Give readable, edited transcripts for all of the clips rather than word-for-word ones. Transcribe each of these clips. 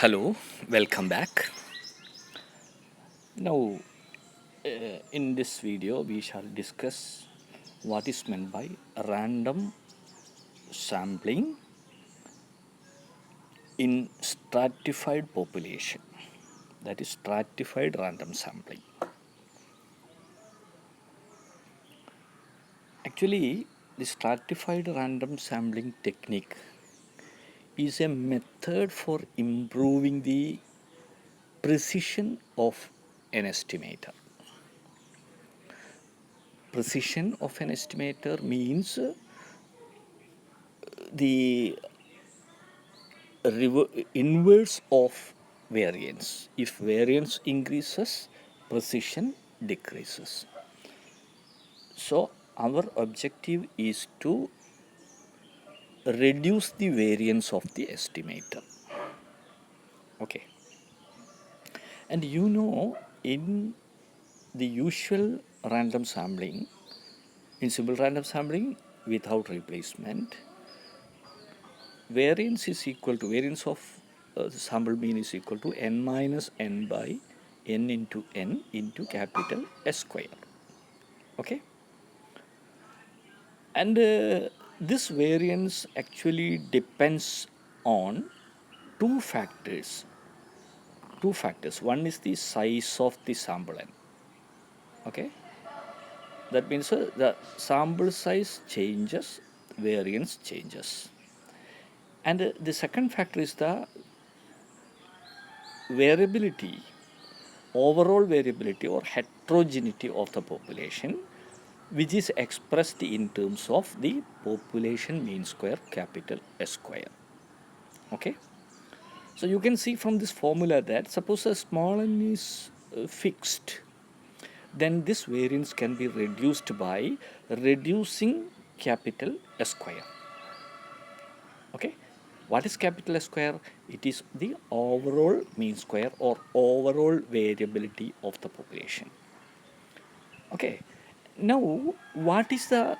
Hello, welcome back. Now, in this video, we shall discuss what is meant by random sampling in stratified population, that is, stratified random sampling. Actually, the stratified random sampling technique is a method for improving the precision of an estimator. Precision of an estimator means the inverse of variance. If variance increases, precision decreases. So our objective is to reduce the variance of the estimator. Okay. And in the usual random sampling, in simple random sampling without replacement, variance of sample mean is equal to n minus n by n into capital S square. Okay. And this variance actually depends on two factors. One is the size of the sample n. Okay. That means the sample size changes, variance changes. And the second factor is the variability, overall variability or heterogeneity of the population, which is expressed in terms of the population mean square capital S square. Okay. So you can see from this formula that suppose a small n is fixed, then this variance can be reduced by reducing capital S square. Okay. What is capital S square? It is the overall mean square or overall variability of the population. Okay. Now, what is the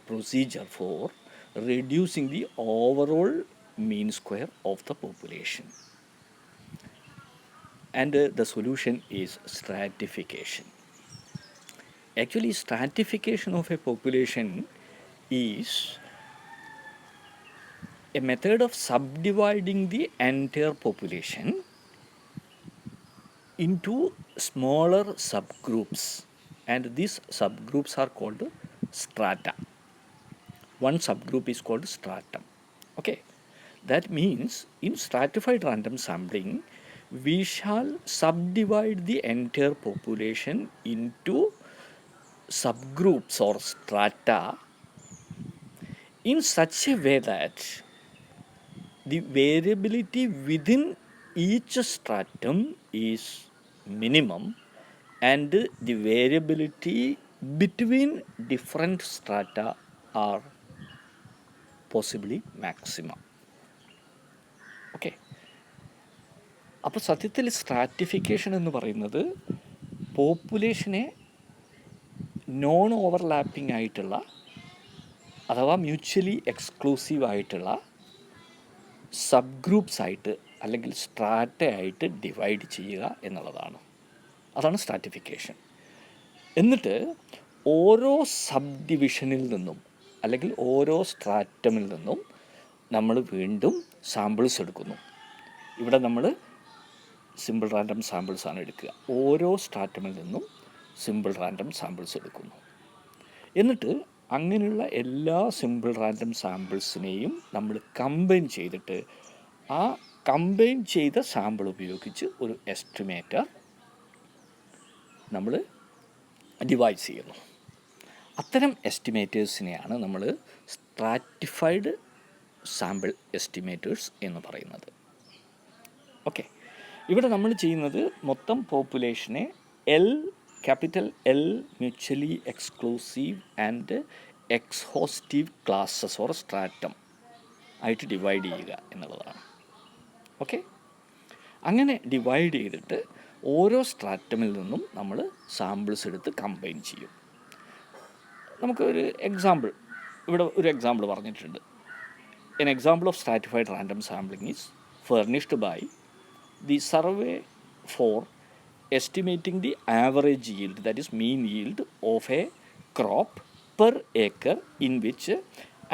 procedure for reducing the overall mean square of the population? And the solution is stratification. Actually, stratification of a population is a method of subdividing the entire population into smaller subgroups, and these subgroups are called strata. One subgroup is called stratum. Okay. That means in stratified random sampling, we shall subdivide the entire population into subgroups or strata in such a way that the variability within each stratum is minimum and the variability between different strata are possibly maximum. Okay. അപ്പോൾ സത്യത്തിൽ stratification എന്ന് പറയുന്നത് പോപ്പുലേഷനെ non overlapping ആയിട്ടുള്ള അഥവാ mutually exclusive ആയിട്ടുള്ള sub groups ആയിട്ട് അല്ലെങ്കിൽ strata ആയിട്ട് ഡിവൈഡ് ചെയ്യുക എന്നുള്ളതാണ്. അതാണ് സ്ട്രാറ്റിഫിക്കേഷൻ. എന്നിട്ട് ഓരോ സബ് ഡിവിഷനിൽ നിന്നും അല്ലെങ്കിൽ ഓരോ സ്ട്രാറ്റമിൽ നിന്നും നമ്മൾ വീണ്ടും സാമ്പിൾസ് എടുക്കുന്നു. ഇവിടെ നമ്മൾ സിമ്പിൾ റാൻഡം സാമ്പിൾസ് ആണ് എടുക്കുക. ഓരോ സ്ട്രാറ്റമിൽ നിന്നും സിമ്പിൾ റാൻഡം സാമ്പിൾസ് എടുക്കുന്നു. എന്നിട്ട് അങ്ങനെയുള്ള എല്ലാ സിമ്പിൾ റാൻഡം സാമ്പിൾസിനെയും നമ്മൾ കമ്പൈൻ ചെയ്തിട്ട് ആ കമ്പൈൻ ചെയ്ത സാമ്പിൾ ഉപയോഗിച്ച് ഒരു എസ്റ്റിമേറ്റർ നമ്മൾ ഡിവൈഡ് ചെയ്യുന്നു. അത്തരം എസ്റ്റിമേറ്റേഴ്സിനെയാണ് നമ്മൾ സ്ട്രാറ്റിഫൈഡ് സാമ്പിൾ എസ്റ്റിമേറ്റേഴ്സ് എന്ന് പറയുന്നത്. ഓക്കെ. ഇവിടെ നമ്മൾ ചെയ്യുന്നത് മൊത്തം പോപ്പുലേഷനെ capital L mutually exclusive and exhaustive classes or stratum ആയിട്ട് ഡിവൈഡ് ചെയ്യുക എന്നുള്ളതാണ്. ഓക്കെ. അങ്ങനെ ഡിവൈഡ് ചെയ്തിട്ട് ഓരോ സ്ട്രാറ്റമിൽ നിന്നും നമ്മൾ സാമ്പിൾസ് എടുത്ത് കമ്പൈൻ ചെയ്യും. നമുക്കൊരു എക്സാമ്പിൾ, ഇവിടെ ഒരു എക്സാമ്പിൾ പറഞ്ഞിട്ടുണ്ട്. An example of stratified random sampling is furnished by the survey for estimating the average yield, that is mean yield of a crop per acre, in which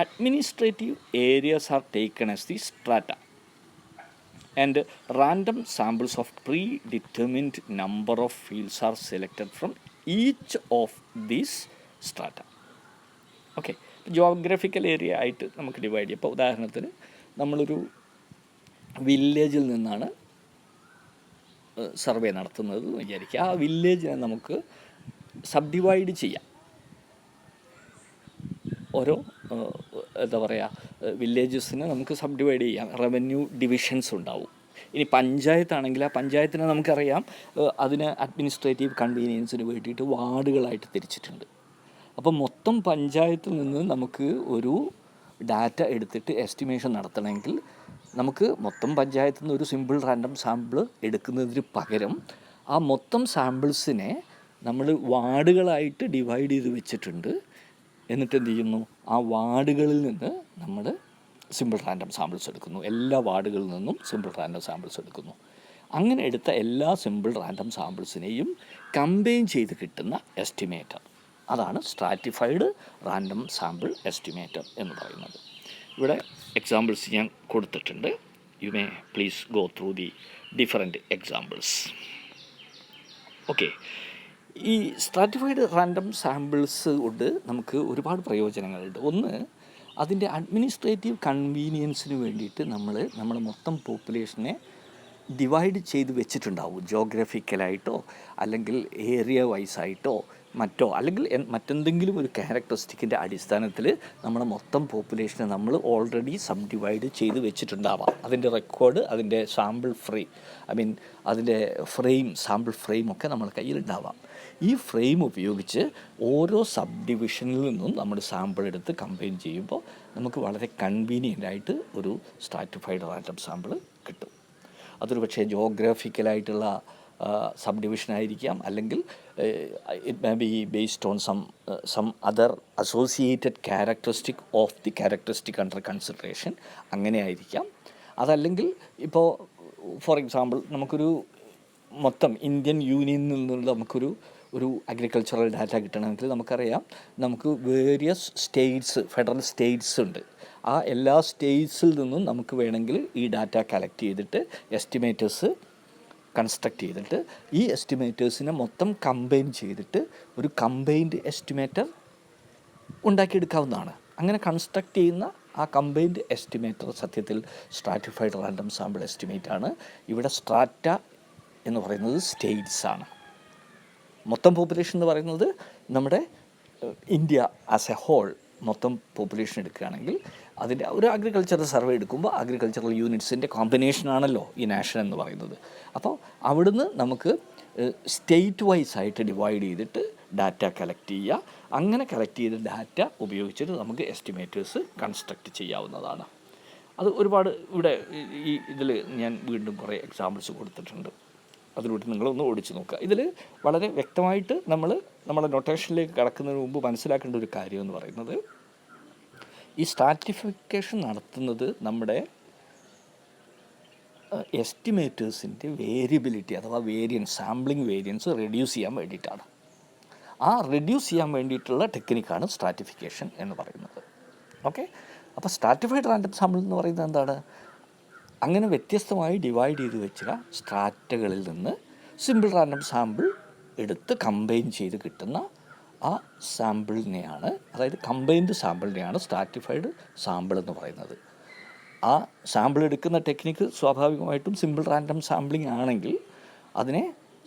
administrative areas are taken as the strata and random samples of predetermined number of fields are selected from each of these strata. Okay, geographical area ആയിട്ട് നമുക്ക് divide ചെയ്യാം. ഇപ്പോൾ ഉദാഹരണത്തിന് നമ്മളൊരു വില്ലേജിൽ നിന്നാണ് survey നടത്തുന്നത് എന്ന് വിചാരിക്കുക. ആ വില്ലേജിനെ നമുക്ക് സബ് ഡിവൈഡ് ചെയ്യാം. ഓരോ എന്താ പറയുക, വില്ലേജസിനെ നമുക്ക് സബ് ഡിവൈഡ് ചെയ്യാം. റവന്യൂ ഡിവിഷൻസ് ഉണ്ടാവും. ഇനി പഞ്ചായത്താണെങ്കിൽ ആ പഞ്ചായത്തിനെ നമുക്കറിയാം, അതിന് അഡ്മിനിസ്ട്രേറ്റീവ് കൺവീനിയൻസിന് വേണ്ടിയിട്ട് വാർഡുകളായിട്ട് തിരിച്ചിട്ടുണ്ട്. അപ്പം മൊത്തം പഞ്ചായത്തിൽ നിന്ന് നമുക്ക് ഒരു ഡാറ്റ എടുത്തിട്ട് എസ്റ്റിമേഷൻ നടത്തണമെങ്കിൽ നമുക്ക് മൊത്തം പഞ്ചായത്തിൽ നിന്ന് ഒരു സിമ്പിൾ റാൻഡം സാമ്പിൾ എടുക്കുന്നതിന് പകരം ആ മൊത്തം സാമ്പിൾസിനെ നമ്മൾ വാർഡുകളായിട്ട് ഡിവൈഡ് ചെയ്ത് വെച്ചിട്ടുണ്ട്. എന്നിട്ട് എന്ത് ചെയ്യുന്നു, ആ വാർഡുകളിൽ നിന്ന് നമ്മൾ സിമ്പിൾ റാൻഡം സാമ്പിൾസ് എടുക്കുന്നു. എല്ലാ വാർഡുകളിൽ നിന്നും സിമ്പിൾ റാൻഡം സാമ്പിൾസ് എടുക്കുന്നു. അങ്ങനെ എടുത്ത എല്ലാ സിമ്പിൾ റാൻഡം സാമ്പിൾസിനെയും കമ്പൈൻ ചെയ്ത് കിട്ടുന്ന എസ്റ്റിമേറ്റർ, അതാണ് സ്ട്രാറ്റിഫൈഡ് റാൻഡം സാമ്പിൾ എസ്റ്റിമേറ്റർ എന്ന് പറയുന്നത്. ഇവിടെ എക്സാമ്പിൾസ് ഞാൻ കൊടുത്തിട്ടുണ്ട്. You may please go through the different examples. Okay, ഈ സ്ട്രാറ്റിഫൈഡ് റാൻഡം സാമ്പിൾസ് കൊണ്ട് നമുക്ക് ഒരുപാട് പ്രയോജനങ്ങളുണ്ട്. ഒന്ന്, അതിൻ്റെ അഡ്മിനിസ്ട്രേറ്റീവ് കൺവീനിയൻസിന് വേണ്ടിയിട്ട് നമ്മുടെ മൊത്തം പോപ്പുലേഷനെ ഡിവൈഡ് ചെയ്ത് വെച്ചിട്ടുണ്ടാവും. ജോഗ്രഫിക്കലായിട്ടോ അല്ലെങ്കിൽ ഏരിയ വൈസായിട്ടോ മറ്റോ, അല്ലെങ്കിൽ മറ്റെന്തെങ്കിലും ഒരു ക്യാരക്ടറിസ്റ്റിക്കിൻ്റെ അടിസ്ഥാനത്തിൽ നമ്മുടെ മൊത്തം പോപ്പുലേഷനെ നമ്മൾ ഓൾറെഡി സബ് ഡിവൈഡ് ചെയ്ത് വെച്ചിട്ടുണ്ടാവാം. അതിൻ്റെ റെക്കോർഡ്, അതിൻ്റെ സാമ്പിൾ അതിൻ്റെ സാമ്പിൾ ഫ്രെയിമൊക്കെ നമ്മുടെ കയ്യിലുണ്ടാവാം. ഈ ഫ്രെയിം ഉപയോഗിച്ച് ഓരോ സബ് ഡിവിഷനിൽ നിന്നും നമ്മൾ സാമ്പിൾ എടുത്ത് കമ്പൈൻ ചെയ്യുമ്പോൾ നമുക്ക് വളരെ കൺവീനിയൻ്റായിട്ട് ഒരു സ്ട്രാറ്റിഫൈഡ് റാൻഡം സാമ്പിൾ കിട്ടും. അതൊരു പക്ഷേ ജോഗ്രഫിക്കലായിട്ടുള്ള സബ് ഡിവിഷൻ ആയിരിക്കാം, അല്ലെങ്കിൽ it may be based on some other associated characteristic of the characteristic under consideration, അങ്ങനെ ആയിരിക്കാം. അതല്ലെങ്കിൽ ഇപ്പോൾ ഫോർ എക്സാമ്പിൾ നമുക്കൊരു മൊത്തം ഇന്ത്യൻ യൂണിയനിൽ നിന്നുള്ള നമുക്കൊരു അഗ്രികൾച്ചറൽ ഡാറ്റ കിട്ടണമെങ്കിൽ നമുക്കറിയാം, നമുക്ക് വേരിയസ് സ്റ്റേറ്റ്സ്, ഫെഡറൽ സ്റ്റേറ്റ്സ് ഉണ്ട്. ആ എല്ലാ സ്റ്റേറ്റ്സിൽ നിന്നും നമുക്ക് വേണമെങ്കിൽ ഈ ഡാറ്റ കളക്ട് ചെയ്തിട്ട് എസ്റ്റിമേറ്റേഴ്സ് കൺസ്ട്രക്ട് ചെയ്തിട്ട് ഈ എസ്റ്റിമേറ്റേഴ്സിനെ മൊത്തം കമ്പൈൻ ചെയ്തിട്ട് ഒരു കമ്പൈൻഡ് എസ്റ്റിമേറ്റർ ഉണ്ടാക്കിയെടുക്കാവുന്നതാണ്. അങ്ങനെ കൺസ്ട്രക്ട് ചെയ്യുന്ന ആ കമ്പൈൻഡ് എസ്റ്റിമേറ്റർ സത്യത്തിൽ സ്ട്രാറ്റിഫൈഡ് റാൻഡം സാമ്പിൾ എസ്റ്റിമേറ്റ് ആണ്. ഇവിടെ സ്ട്രാറ്റ എന്ന് പറയുന്നത് സ്റ്റേറ്റ്സ് ആണ്. മൊത്തം പോപ്പുലേഷൻ എന്ന് പറയുന്നത് നമ്മുടെ ഇന്ത്യ ആസ് എ ഹോൾ മൊത്തം പോപ്പുലേഷൻ എടുക്കുകയാണെങ്കിൽ അതിൻ്റെ ഒരു അഗ്രികൾച്ചറൽ സർവേ എടുക്കുമ്പോൾ അഗ്രികൾച്ചറൽ യൂണിറ്റ്സിൻ്റെ കോമ്പിനേഷനാണല്ലോ ഈ നാഷൻ എന്ന് പറയുന്നത്. അപ്പോൾ അവിടുന്ന് നമുക്ക് സ്റ്റേറ്റ് വൈസ് ആയിട്ട് ഡിവൈഡ് ചെയ്തിട്ട് ഡാറ്റ കളക്ട് ചെയ്യുക. അങ്ങനെ കളക്ട് ചെയ്ത ഡാറ്റ ഉപയോഗിച്ചിട്ട് നമുക്ക് എസ്റ്റിമേറ്റേഴ്സ് കൺസ്ട്രക്റ്റ് ചെയ്യാവുന്നതാണ്. അത് ഒരുപാട് ഇവിടെ ഈ ഇതിൽ ഞാൻ വീണ്ടും കുറേ എക്സാമ്പിൾസ് കൊടുത്തിട്ടുണ്ട്. അതിലൂടെ നിങ്ങളൊന്ന് ഓടിച്ച് നോക്കുക. ഇതിൽ വളരെ വ്യക്തമായിട്ട് നമ്മുടെ നൊട്ടേഷനിലേക്ക് കടക്കുന്നതിന് മുമ്പ് മനസ്സിലാക്കേണ്ട ഒരു കാര്യം എന്ന് പറയുന്നത്, ഈ സ്ട്രാറ്റിഫിക്കേഷൻ നടത്തുന്നത് നമ്മുടെ എസ്റ്റിമേറ്റേഴ്സിൻ്റെ വേരിയബിലിറ്റി അഥവാ വേരിയൻസ്, സാമ്പിളിംഗ് വേരിയൻസ് റെഡ്യൂസ് ചെയ്യാൻ വേണ്ടിയിട്ടാണ്. ആ റെഡ്യൂസ് ചെയ്യാൻ വേണ്ടിയിട്ടുള്ള ടെക്നിക്കാണ് സ്ട്രാറ്റിഫിക്കേഷൻ എന്ന് പറയുന്നത്. ഓക്കെ, അപ്പോൾ സ്ട്രാറ്റിഫൈഡ് റാൻഡം സാമ്പിൾ എന്ന് പറയുന്നത് എന്താണ്? അങ്ങനെ വ്യത്യസ്തമായി ഡിവൈഡ് ചെയ്ത് വെച്ച സ്ട്രാറ്റകളിൽ നിന്ന് സിമ്പിൾ റാൻഡം സാമ്പിൾ എടുത്ത് കമ്പൈൻ ചെയ്ത് കിട്ടുന്ന ആ സാമ്പിളിനെയാണ്, അതായത് കമ്പൈൻഡ് സാമ്പിളിനെയാണ് സ്ട്രാറ്റിഫൈഡ് സാമ്പിൾ എന്ന് പറയുന്നത്. ആ സാമ്പിൾ എടുക്കുന്ന ടെക്നിക്ക് സ്വാഭാവികമായിട്ടും സിമ്പിൾ റാൻഡം സാമ്പിളിംഗ് ആണെങ്കിൽ അതിനെ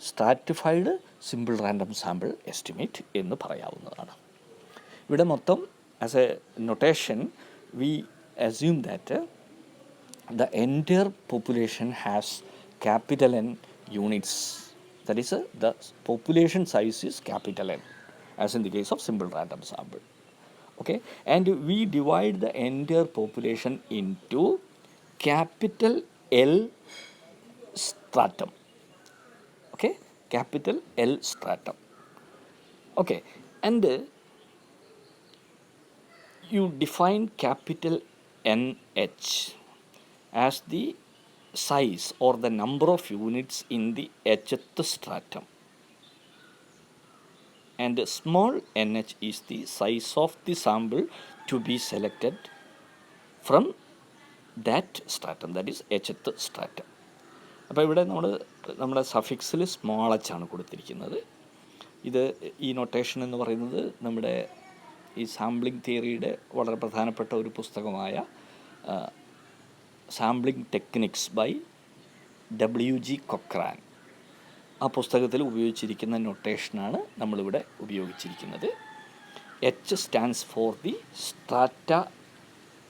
stratified simple random sample estimate എന്ന് പറയാവുന്നതാണ്. ഇവിടെ മൊത്തം as A notation V assume that the entire population has capital N units, that is the population size is capital N, as in the case of simple random sample. Okay, and we divide the entire population into capital L stratum. Okay, capital L stratum. Okay, and you define capital NH as the size or the number of units in the hth stratum, and small nh is the size of the sample to be selected from that stratum, that is hth stratum. അപ്പോൾ ഇവിടെ നമ്മുടെ സഫിക്സിൽ small H ആണ് കൊടുത്തിരിക്കുന്നത്. ഇത് ഈ notation എന്ന് പറയുന്നത് നമ്മുടെ ഈ സാമ്പിളിംഗ് തിയറിയുടെ വളരെ പ്രധാനപ്പെട്ട ഒരു പുസ്തകമായ sampling techniques by WG Cochran, ആ പുസ്തകത്തിൽ ഉപയോഗിച്ചിരിക്കുന്ന നൊട്ടേഷനാണ് നമ്മളിവിടെ ഉപയോഗിച്ചിരിക്കുന്നത്. H stands for the strata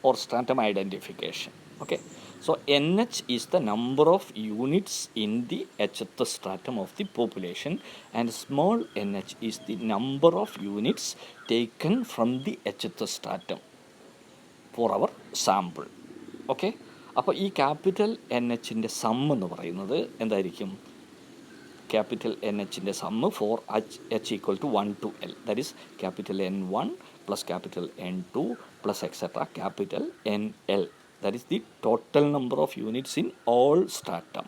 or stratum identification. Okay, so NH is the number of units in the hth stratum of the population, and small nh is the number of units taken from the hth stratum for our sample. Okay, അപ്പോൾ ഈ capital NHൻ്റെ some എന്ന് പറയുന്നത് എന്തായിരിക്കും? Capital NHൻ്റെ sum for H equal to 1 to L, that is capital N1 plus capital N2 plus etc. capital NL, that is the total number of units in all stratum,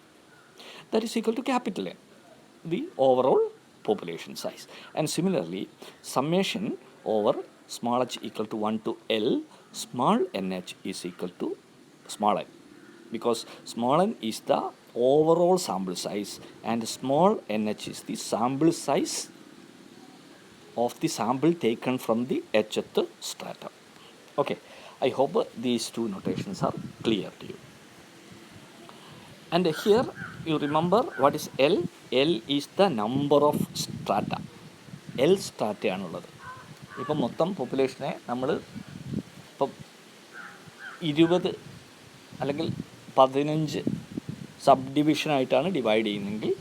that is equal to capital N, the overall population size. And similarly, summation over small h equal to 1 to L, small nh is equal to small n, because small n is the overall sample size and small nh is the sample size of the sample taken from the hth stratum. Okay, I hope these two notations are clear to you. And here you remember what is L? L is the number of strata. L strata ആണുള്ളത്. ഇപ്പം മൊത്തം പോപ്പുലേഷനെ നമ്മൾ ഇപ്പം 20 അല്ലെങ്കിൽ 15 sub ഡിവിഷനായിട്ടാണ് divide ചെയ്യുന്നതെങ്കിൽ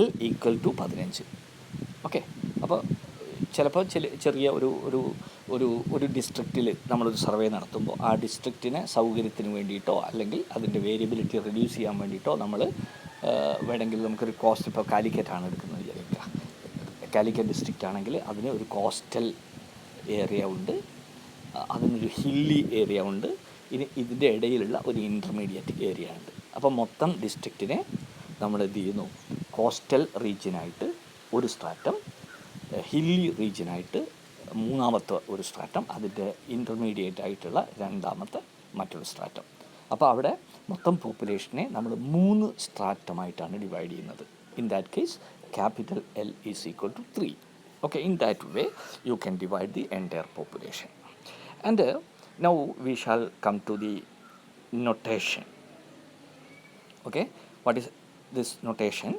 L equal to 15. Okay, അപ്പോൾ ചിലപ്പോൾ ചെറിയ ഒരു ഡിസ്ട്രിക്റ്റിൽ നമ്മളൊരു സർവേ നടത്തുമ്പോൾ ആ ഡിസ്ട്രിക്റ്റിനെ സൗകര്യത്തിന് വേണ്ടിയിട്ടോ അല്ലെങ്കിൽ അതിൻ്റെ വേരിയബിലിറ്റി റിഡ്യൂസ് ചെയ്യാൻ വേണ്ടിയിട്ടോ നമ്മൾ വേണമെങ്കിൽ നമുക്കൊരു കോസ്റ്റ്, ഇപ്പോൾ കാലിക്കറ്റാണ് എടുക്കുന്നത് വിചാരിക്കുക, കാലിക്കറ്റ് ഡിസ്ട്രിക്റ്റ് ആണെങ്കിൽ അതിന് ഒരു കോസ്റ്റൽ ഏരിയ ഉണ്ട്, അതിനൊരു ഹില്ലി ഏരിയ ഉണ്ട്, ഇനി ഇതിൻ്റെ ഇടയിലുള്ള ഒരു ഇൻ്റർമീഡിയറ്റ് ഏരിയ ഉണ്ട്. അപ്പോൾ മൊത്തം ഡിസ്ട്രിക്റ്റിനെ നമ്മൾ എന്ത് ചെയ്യുന്നു? കോസ്റ്റൽ റീജിയനായിട്ട് ഒരു സ്ട്രാറ്റം, ഹില്ലി റീജിയനായിട്ട് മൂന്നാമത്തെ ഒരു സ്ട്രാറ്റം, അതിൻ്റെ ഇൻ്റർമീഡിയറ്റ് ആയിട്ടുള്ള രണ്ടാമത്തെ മറ്റൊരു സ്ട്രാറ്റം. അപ്പോൾ അവിടെ മൊത്തം പോപ്പുലേഷനെ നമ്മൾ 3 സ്ട്രാറ്റമായിട്ടാണ് ഡിവൈഡ് ചെയ്യുന്നത്. In that case capital L is equal to 3. Okay, in that way you can divide the entire population. And now we shall come to the notation. Okay, what is this notation?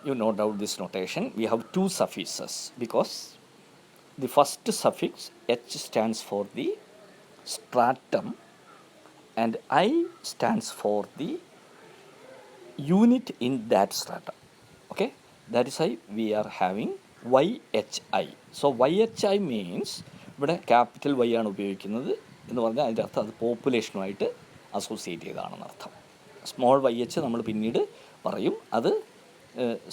You note out this notation. We have 2 suffixes because the first suffix H stands for the stratum and I stands for the unit in that stratum. Okay, that is why we are having YHI. So YHI means ഇവിടെ capital Y ആണ് ഉപയോഗിക്കുന്നത് എന്ന് പറഞ്ഞാൽ അതിൻ്റെ അർത്ഥം അത് പോപ്പുലേഷനുമായിട്ട് associate ചെയ്തതാണെന്ന് അർത്ഥം. Small YH നമ്മൾ പിന്നീട് പറയും, അത്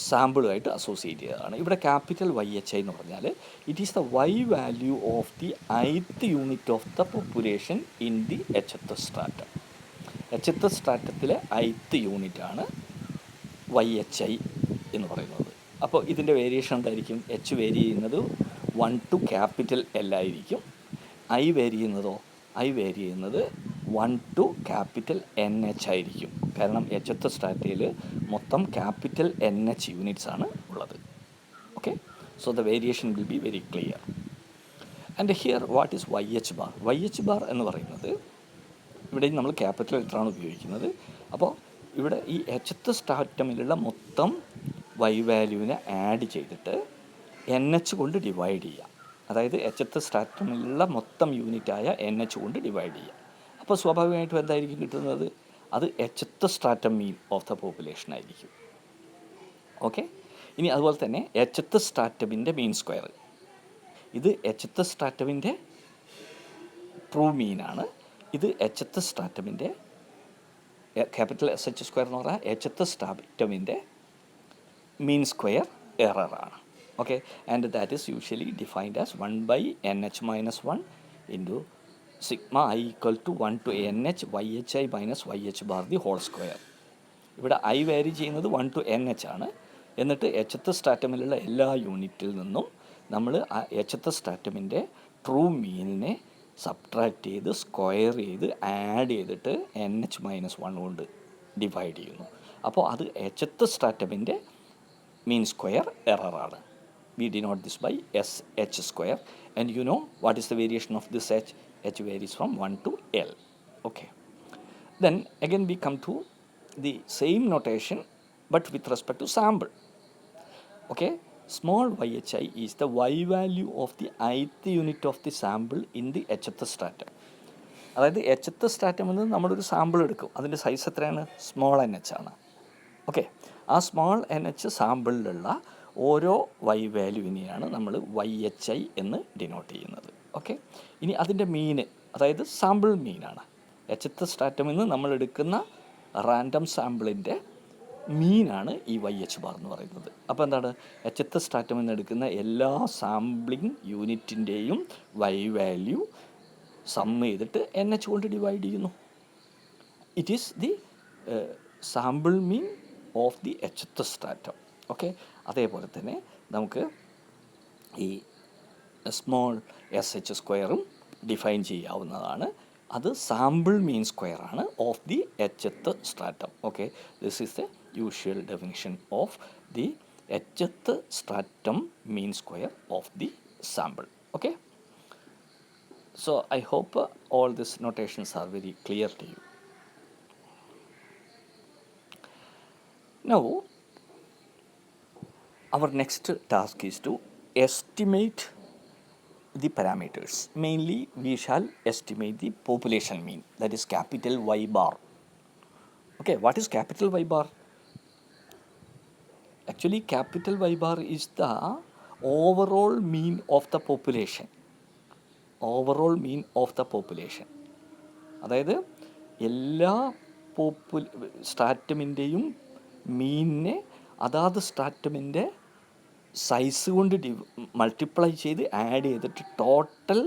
സാമ്പിളുമായിട്ട് അസോസിയേറ്റ് ചെയ്തതാണ്. ഇവിടെ ക്യാപിറ്റൽ YHI എന്ന് പറഞ്ഞാൽ it is the Y value of the ith unit of the population in the hth stratum. hth സ്ട്രാറ്റത്തിലെ ith യൂണിറ്റാണ് YHI എന്ന് പറയുന്നത്. അപ്പോൾ ഇതിൻ്റെ വേരിയേഷൻ എന്തായിരിക്കും? എച്ച് വേരി ചെയ്യുന്നത് 1 to ക്യാപിറ്റൽ L ആയിരിക്കും. ഐ വേരി ചെയ്യുന്നത് 1 to ക്യാപിറ്റൽ NH ആയിരിക്കും. കാരണം hth സ്ട്രാറ്റയിൽ മൊത്തം ക്യാപിറ്റൽ NH യൂണിറ്റ്സ് ആണ് ഉള്ളത്. Okay, so the variation will be very clear. And here what is YH bar? YH bar എന്ന് പറയുന്നത് ഇവിടെയും നമ്മൾ ക്യാപിറ്റൽ ലെറ്ററാണ് ഉപയോഗിക്കുന്നത്. അപ്പോൾ ഇവിടെ ഈ hth സ്ട്രാറ്റമിലുള്ള മൊത്തം Y വാല്യൂവിനെ ആഡ് ചെയ്തിട്ട് NH കൊണ്ട് ഡിവൈഡ് ചെയ്യുക. അതായത് hth സ്ട്രാറ്റമിലുള്ള മൊത്തം യൂണിറ്റായ NH കൊണ്ട് ഡിവൈഡ് ചെയ്യുക. അപ്പോൾ സ്വാഭാവികമായിട്ടും എന്തായിരിക്കും കിട്ടുന്നത്? അത് hth stratum mean of the population ആയിരിക്കും. ഓക്കെ, ഇനി അതുപോലെ തന്നെ hth സ്ട്രാറ്റമിൻ്റെ മീൻ സ്ക്വയർ, ഇത് hth സ്ട്രാറ്റമിൻ്റെ ട്രൂ മീനാണ്. ഇത് hth സ്ട്രാറ്റമിൻ്റെ ക്യാപിറ്റൽ SH സ്ക്വയർ എന്ന് പറഞ്ഞാൽ hth സ്ട്രാറ്റമിൻ്റെ മീൻ സ്ക്വയർ എററാണ്. Okay, and that is usually defined as 1/NH - 1 into sigma I equal to 1 to nh yhi minus yh bar the whole square. ഇവിടെ I വാരി ചെയ്യുന്നത് 1 to nh ആണ്. എന്നിട്ട് എച്ചത്ത് സ്ട്രാറ്റമിലുള്ള എല്ലാ യൂണിറ്റിൽ നിന്നും നമ്മൾ ആ എച്ചത്ത് സ്ട്രാറ്റമിൻ്റെ ട്രൂ മീനിനെ സബ്ട്രാക്ട് ചെയ്ത് സ്ക്വയർ ചെയ്ത് ആഡ് ചെയ്തിട്ട് NH-1 കൊണ്ട് ഡിവൈഡ് ചെയ്യുന്നു. അപ്പോൾ അത് എച്ചത്ത് സ്ട്രാറ്റമിൻ്റെ mean square error ആണ്. We denote this by SH square, and you know what is the variation of this H? H varies from 1 to L. Okay. Then again we come to the same notation but with respect to sample. Okay. Small yhi is the y value of the ith unit of the sample in the hth stratum. അതായത് എച്ചത്ത് സ്ട്രാറ്റമിൽ നിന്ന് നമ്മളൊരു sample എടുക്കും. അതിൻ്റെ size എത്രയാണ്? Small NH ആണ്. Okay. ആ small NH സാമ്പിളിലുള്ള ഓരോ Y വാല്യൂവിനെയാണ് നമ്മൾ YHI എന്ന് ഡിനോട്ട് ചെയ്യുന്നത്. ഓക്കെ. ഇനി അതിൻ്റെ മീന്, അതായത് സാമ്പിൾ മീനാണ്. എച്ചത്ത് സ്ട്രാറ്റമിൽ നിന്ന് നമ്മൾ എടുക്കുന്ന റാൻഡം സാമ്പിളിൻ്റെ മീനാണ് ഈ YH ബാർ എന്ന് പറയുന്നത്. അപ്പോൾ എന്താണ്? എച്ചത്ത് സ്ട്രാറ്റമിൽ നിന്ന് എടുക്കുന്ന എല്ലാ സാമ്പിളിംഗ് യൂണിറ്റിൻ്റെയും വൈ വാല്യൂ സം ചെയ്തിട്ട് NH കൊണ്ട് ഡിവൈഡ് ചെയ്യുന്നു. It is the sample mean of the hth stratum. Okay. അതേപോലെ തന്നെ നമുക്ക് ഈ സ്മോൾ SH സ്ക്വയറും ഡിഫൈൻ ചെയ്യാവുന്നതാണ്. അത് സാമ്പിൾ മീൻ സ്ക്വയർ ആണ് of the hth stratum. Okay. This is the usual definition of the hth stratum mean square of the sample. Okay. So I hope all these notations are very clear to you. Now our next task is to estimate the parameters. Mainly we shall estimate the population mean, that is capital Y bar. Okay, what is capital Y bar? Actually capital Y bar is the overall mean of the population. Overall mean of the population. അതായത് എല്ലാ സ്ട്രാറ്റമിൻ്റെയും മീനിനെ അതാത് സ്ട്രാറ്റമിൻ്റെ size കൊണ്ട് multiply ചെയ്ത് add ചെയ്തിട്ട് total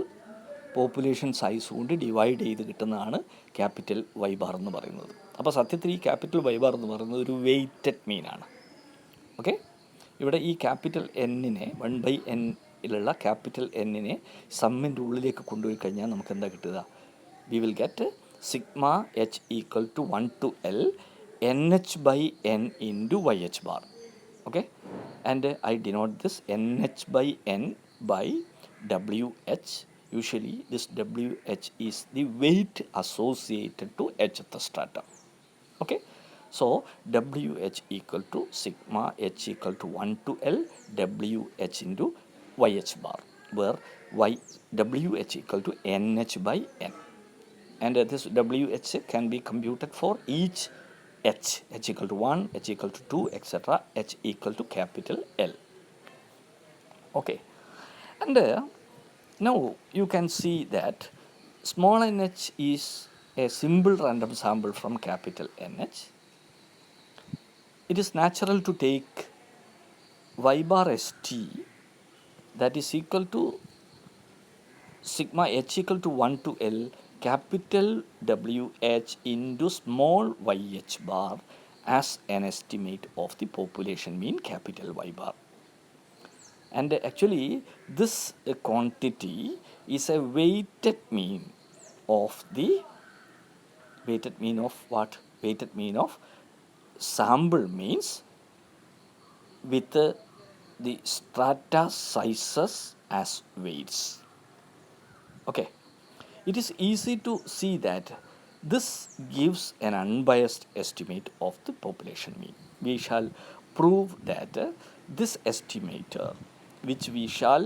population size കൊണ്ട് divide ചെയ്ത് കിട്ടുന്നതാണ് ക്യാപിറ്റൽ വൈ ബാർ എന്ന് പറയുന്നത്. അപ്പോൾ സത്യത്തിൽ ഈ ക്യാപിറ്റൽ വൈ ബാർ എന്ന് പറയുന്നത് ഒരു വെയ്റ്റഡ് മീനാണ്. ഓക്കെ. ഇവിടെ ഈ ക്യാപിറ്റൽ എന്നിനെ 1/n ിലുള്ള ക്യാപിറ്റൽ എന്നിനെ സമ്മിൻ്റെ ഉള്ളിലേക്ക് കൊണ്ടുപോയി കഴിഞ്ഞാൽ നമുക്ക് എന്താ കിട്ടുക? We will get sigma H equal to 1 to L NH/n into YH bar. Okay, and I denote this NH/n by WH. Usually this WH is the weight associated to hth stratum. Okay, so WH equal to sigma H equal to 1 to L WH into YH bar, where WH equal to NH/n, and this WH can be computed for each H equal to 1, H equal to 2, etc. H equal to capital L. Okay, and now you can see that small nh is a simple random sample from capital NH. It is natural to take Y bar ST, that is equal to sigma H equal to 1 to L capital WH into small YH bar as an estimate of the population mean capital Y bar. And actually this quantity is a weighted mean of the weighted mean of what? Weighted mean of sample means with the strata sizes as weights. Okay, it is easy to see that this gives an unbiased estimate of the population mean. We shall prove that this estimator, which we shall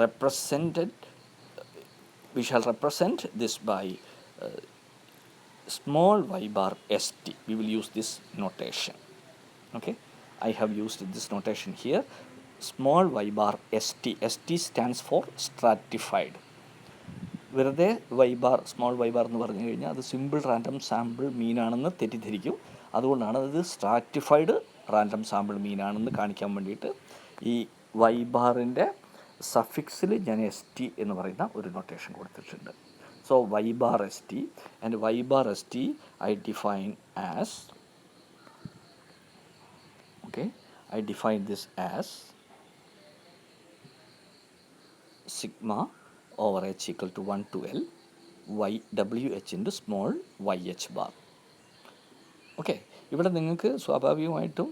represent this by small y bar st. We will use this notation. Okay, I have used this notation here. Small y bar st. St stands for stratified. വെറുതെ Y bar small Y bar എന്ന് പറഞ്ഞു കഴിഞ്ഞാൽ അത് simple random sample മീനാണെന്ന് തെറ്റിദ്ധരിക്കും. അതുകൊണ്ടാണ് അത് stratified random sample മീനാണെന്ന് കാണിക്കാൻ വേണ്ടിയിട്ട് ഈ വൈ ബാറിൻ്റെ സഫിക്സിൽ ഞാൻ എസ് ടി എന്ന് പറയുന്ന ഒരു നൊട്ടേഷൻ കൊടുത്തിട്ടുണ്ട്. So Y bar S T and Y bar S T I define as, okay, I define this as sigma over h equal to 1 to L y wh into small yh bar. Okay, ഇവിടെ നിങ്ങൾക്ക് സ്വാഭാവികമായിട്ടും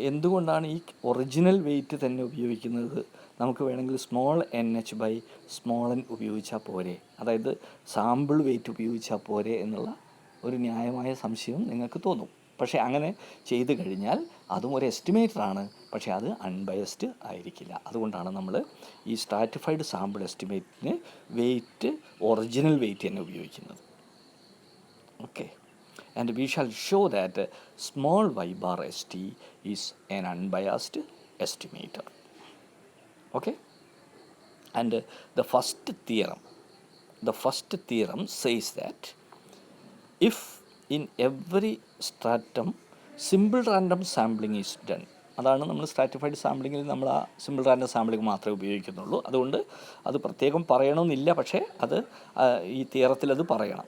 എന്തുകൊണ്ടാണ് ഈ original weight തന്നെ ഉപയോഗിക്കുന്നത്, നമുക്ക് വേണമെങ്കിൽ small N H by small N ഉപയോഗിച്ചാൽ പോരെ, അതായത് സാമ്പിൾ വെയിറ്റ് ഉപയോഗിച്ചാൽ പോരെ എന്നുള്ള ഒരു ന്യായമായ സംശയം നിങ്ങൾക്ക് തോന്നും. പക്ഷേ അങ്ങനെ ചെയ്തു കഴിഞ്ഞാൽ അതും ഒരു എസ്റ്റിമേറ്ററാണ്, പക്ഷേ അത് അൺബയസ്ഡ് ആയിരിക്കില്ല. അതുകൊണ്ടാണ് നമ്മൾ ഈ സ്ട്രാറ്റിഫൈഡ് സാമ്പിൾ എസ്റ്റിമേറ്റിന് വെയിറ്റ് ഒറിജിനൽ വെയിറ്റ് തന്നെ ഉപയോഗിക്കുന്നത്. Okay, and we shall show that small y bar st is an unbiased estimator. Okay, and the first theorem says that if in every stratum simple random sampling is done, അതാണ് നമ്മൾ stratified സാമ്പിളിങ്ങിൽ നമ്മൾ ആ simple random sampling മാത്രമേ ഉപയോഗിക്കുന്നുള്ളൂ. അതുകൊണ്ട് അത് പ്രത്യേകം പറയണമെന്നില്ല, പക്ഷേ അത് ഈ തിയറത്തിൽ അത് പറയണം.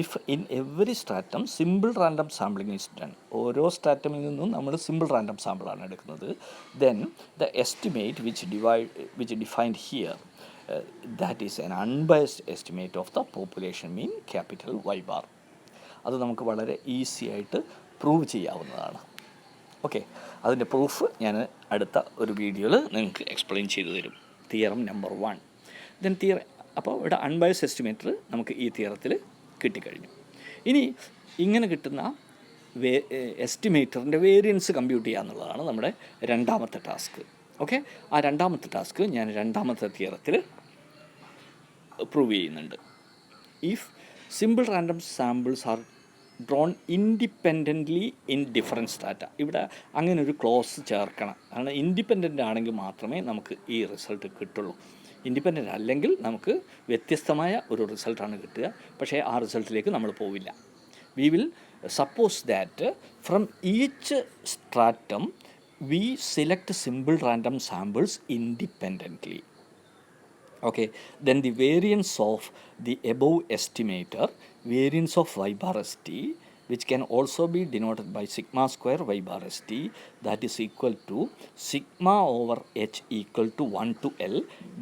If in every stratum simple random sampling is done, ഓരോ സ്ട്രാറ്റമിൽ നിന്നും നമ്മൾ സിമ്പിൾ റാൻഡം സാമ്പിളാണ് എടുക്കുന്നത്, then the estimate which defined here that is an unbiased estimate of the population mean capital Y bar. അത് നമുക്ക് വളരെ ഈസി ആയിട്ട് പ്രൂവ് ചെയ്യാവുന്നതാണ്. ഓക്കെ, അതിൻ്റെ പ്രൂഫ് ഞാൻ അടുത്ത ഒരു വീഡിയോയിൽ നിങ്ങൾക്ക് എക്സ്പ്ലെയിൻ ചെയ്തു തരും. Theorem number 1. ദെൻ അപ്പോൾ ഇവിടെ അൺബയസ്ഡ് എസ്റ്റിമേറ്റർ നമുക്ക് ഈ തിയറത്തിൽ കിട്ടിക്കഴിഞ്ഞു. ഇനി ഇങ്ങനെ കിട്ടുന്ന എസ്റ്റിമേറ്ററിൻ്റെ വേരിയൻസ് കമ്പ്യൂട്ട് ചെയ്യുക എന്നുള്ളതാണ് നമ്മുടെ രണ്ടാമത്തെ ടാസ്ക്. ഓക്കെ, ആ രണ്ടാമത്തെ ടാസ്ക് ഞാൻ രണ്ടാമത്തെ തിയറത്തിൽ പ്രൂവ് ചെയ്യുന്നുണ്ട്. If simple random samples are drawn independently in different strata, ഇവിടെ അങ്ങനെ ഒരു ക്ലോസ് ചേർക്കണം. കാരണം ഇൻഡിപെൻഡൻ്റ് ആണെങ്കിൽ മാത്രമേ നമുക്ക് ഈ റിസൾട്ട് കിട്ടുള്ളൂ. ഇൻഡിപെൻഡൻ്റ് അല്ലെങ്കിൽ നമുക്ക് വ്യത്യസ്തമായ ഒരു റിസൾട്ടാണ് കിട്ടുക, പക്ഷേ ആ റിസൾട്ടിലേക്ക് നമ്മൾ പോവില്ല. We will suppose that from each stratum we select simple random samples independently. Okay, then the variance of the above estimator, variance of y bar st, which can also be denoted by sigma square y bar st, that is equal to sigma over h equal to 1 to L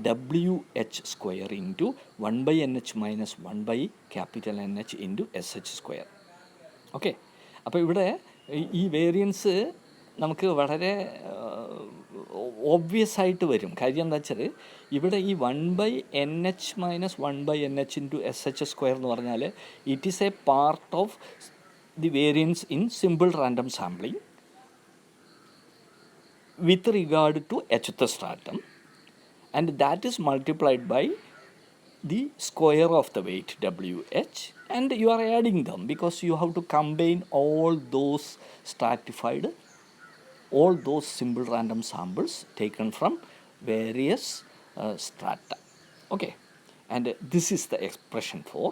wh square into 1 by nh minus 1 by capital NH into sh square. Okay, അപ്പോൾ ഇവിടെ ഈ variance നമുക്ക് വളരെ obvious ആയിട്ട് വരും. കാര്യം എന്താ വെച്ചാൽ ഇവിടെ ഈ 1/nh minus 1/nh into SH square എന്ന് പറഞ്ഞാൽ it is a part of the variance in simple random sampling with regard to hth stratum, and that is multiplied by the square of the weight WH, and you are adding them because you have to combine all those simple random samples taken from various strata. Okay, and this is the expression for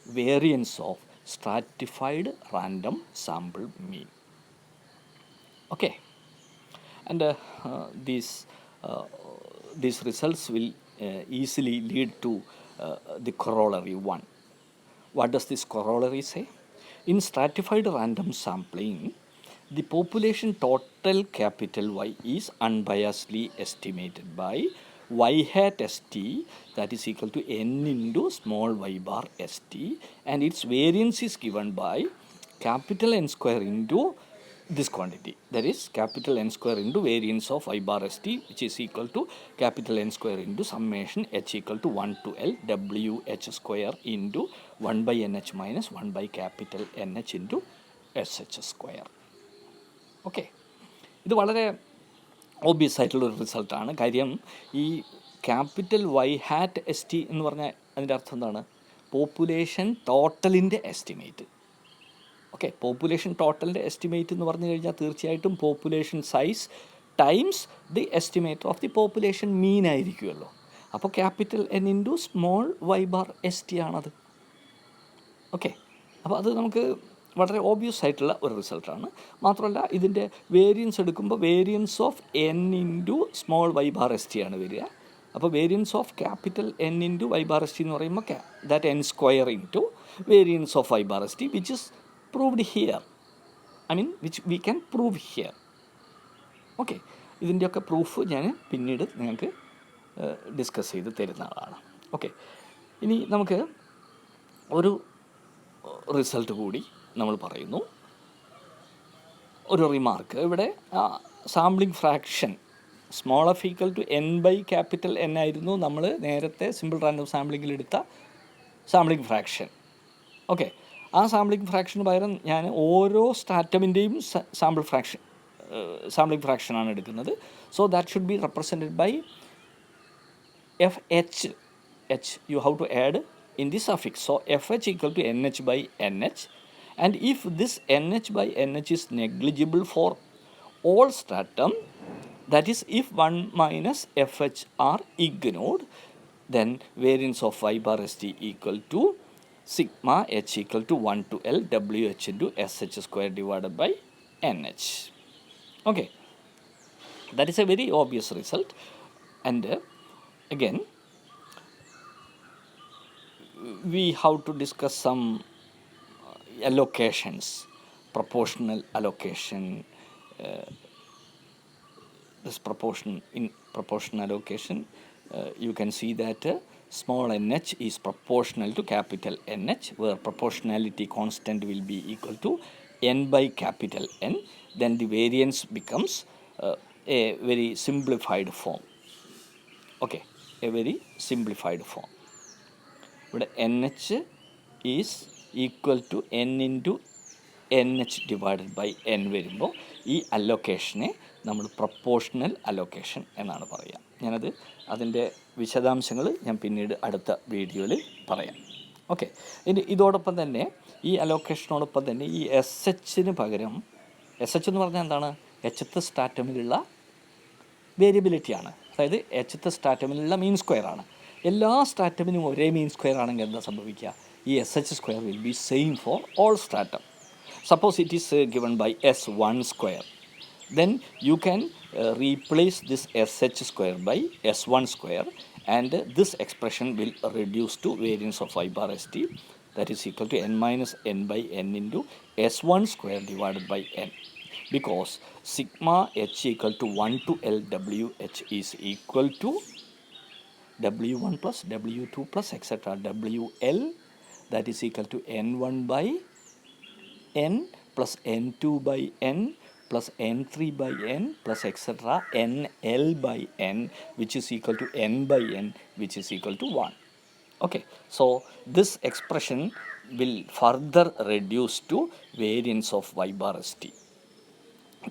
variance of stratified random sample mean. Okay, and these results will easily lead to the corollary 1. What does this corollary say? In stratified random sampling, the population total capital Y is unbiasedly estimated by y hat st, that is equal to n into small y bar st, and its variance is given by capital N square into this quantity, that is capital N square into variance of y bar st, which is equal to capital N square into summation h equal to 1 to L wh square into 1 by nh minus 1 by capital NH into sh square. Okay, ഇത് വളരെ obvious ആയിട്ടുള്ളൊരു റിസൾട്ടാണ്. കാര്യം ഈ capital Y hat S T എന്ന് പറഞ്ഞാൽ അതിൻ്റെ അർത്ഥം എന്താണ്? പോപ്പുലേഷൻ ടോട്ടലിൻ്റെ എസ്റ്റിമേറ്റ്. ഓക്കെ, പോപ്പുലേഷൻ ടോട്ടലിൻ്റെ എസ്റ്റിമേറ്റ് എന്ന് പറഞ്ഞു കഴിഞ്ഞാൽ തീർച്ചയായിട്ടും population size times the estimate of the population mean ആയിരിക്കുമല്ലോ. അപ്പോൾ capital N into small Y bar S T ആണത്. ഓക്കെ, അപ്പോൾ അത് നമുക്ക് വളരെ ഓബ്വിയസ് ആയിട്ടുള്ള ഒരു റിസൾട്ടാണ്. മാത്രമല്ല ഇതിൻ്റെ വേരിയൻസ് എടുക്കുമ്പോൾ variance of N into small Y bar S T ആണ് വരിക. അപ്പോൾ variance of capital N into Y bar S T എന്ന് പറയുമ്പോൾ that N square into variance of Y bar S T which is proved here, I mean which we can prove here. Okay, ഇതിൻ്റെയൊക്കെ proof ഞാൻ പിന്നീട് നിങ്ങൾക്ക് discuss ചെയ്ത് തരുന്ന ആളാണ്. Okay, ഇനി നമുക്ക് ഒരു റിസൾട്ട് കൂടി നമ്മൾ പറയുന്നു. ഒരു റിമാർക്ക് ഇവിടെ sampling fraction small F equal to N by capital N ആയിരുന്നു നമ്മൾ നേരത്തെ സിമ്പിൾ റാൻഡം സാമ്പിളിങ്ങിൽ എടുത്ത സാമ്പിളിംഗ് ഫ്രാക്ഷൻ. ഓക്കെ, ആ സാമ്പിളിംഗ് ഫ്രാക്ഷന് പകരം ഞാൻ ഓരോ സ്റ്റാറ്റമിൻ്റെയും സാമ്പിളിംഗ് ഫ്രാക്ഷനാണ് എടുക്കുന്നത്. So that should be represented by F H. you have to add in the suffix. So fh equal to nh by nh, and if this nh by nh is negligible for all stratum, that is if 1 minus fh are ignored, then variance of y bar st equal to sigma h equal to 1 to L wh into sh square divided by nh. Okay, that is a very obvious result. And again we have to discuss some allocations, proportional allocation. This proportional allocation, you can see that small nh is proportional to capital NH, where proportionality constant will be equal to n by capital N. Then the variance becomes a very simplified form. Okay, a very simplified form. ഇവിടെ n h is equal to n into n h divided by n വരുമ്പോൾ ഈ അലൊക്കേഷനെ നമ്മൾ proportional allocation എന്നാണ് പറയുക. അതിൻ്റെ വിശദാംശങ്ങൾ ഞാൻ പിന്നീട് അടുത്ത വീഡിയോയിൽ പറയാം. ഓക്കെ, ഇനി ഇതോടൊപ്പം തന്നെ ഈ അലൊക്കേഷനോടൊപ്പം തന്നെ ഈ എസ് എച്ചിന് പകരം, എസ് എച്ച് എന്ന് പറഞ്ഞാൽ എന്താണ്, എച്ചത്തെ സ്റ്റാറ്റമിലുള്ള വേരിയബിലിറ്റിയാണ്. അതായത് എച്ചത്തെ സ്റ്റാറ്റമിലുള്ള മീൻ സ്ക്വയർ ആണ്. എല്ലാ സ്ട്രാറ്റമിനും ഒരേ മീൻ സ്ക്വയർ ആണെങ്കിൽ എന്താ സംഭവിക്കുക, ഈ s h square will be same for all stratum. Suppose it is given by S1 square, then you can replace this sh square by S1 square, and this expression will reduce to variance of y bar st, that is equal to n minus n by n into S1 square divided by n, because sigma h equal to 1 to L wh is equal to W1 plus W2 plus etc. WL, that is equal to N1 by N plus N2 by N plus N3 by N plus etc. NL by N, which is equal to N by N, which is equal to 1. Okay, so this expression will further reduce to variance of y bar st,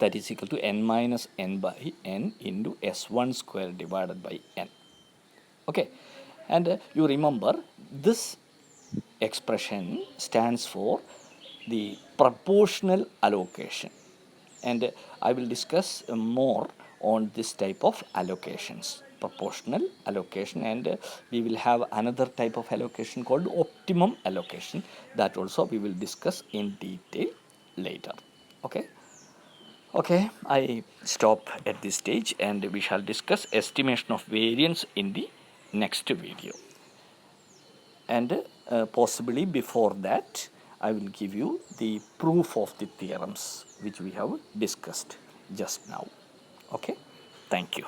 that is equal to n minus n by n into S1 square divided by n. Okay, and you remember this expression stands for the proportional allocation, and I will discuss more on this type of allocations, proportional allocation, and we will have another type of allocation called optimum allocation. That also we will discuss in detail later. Okay, I stop at this stage, and we shall discuss estimation of variance in the next video, and possibly before that I will give you the proof of the theorems which we have discussed just now. Okay, thank you.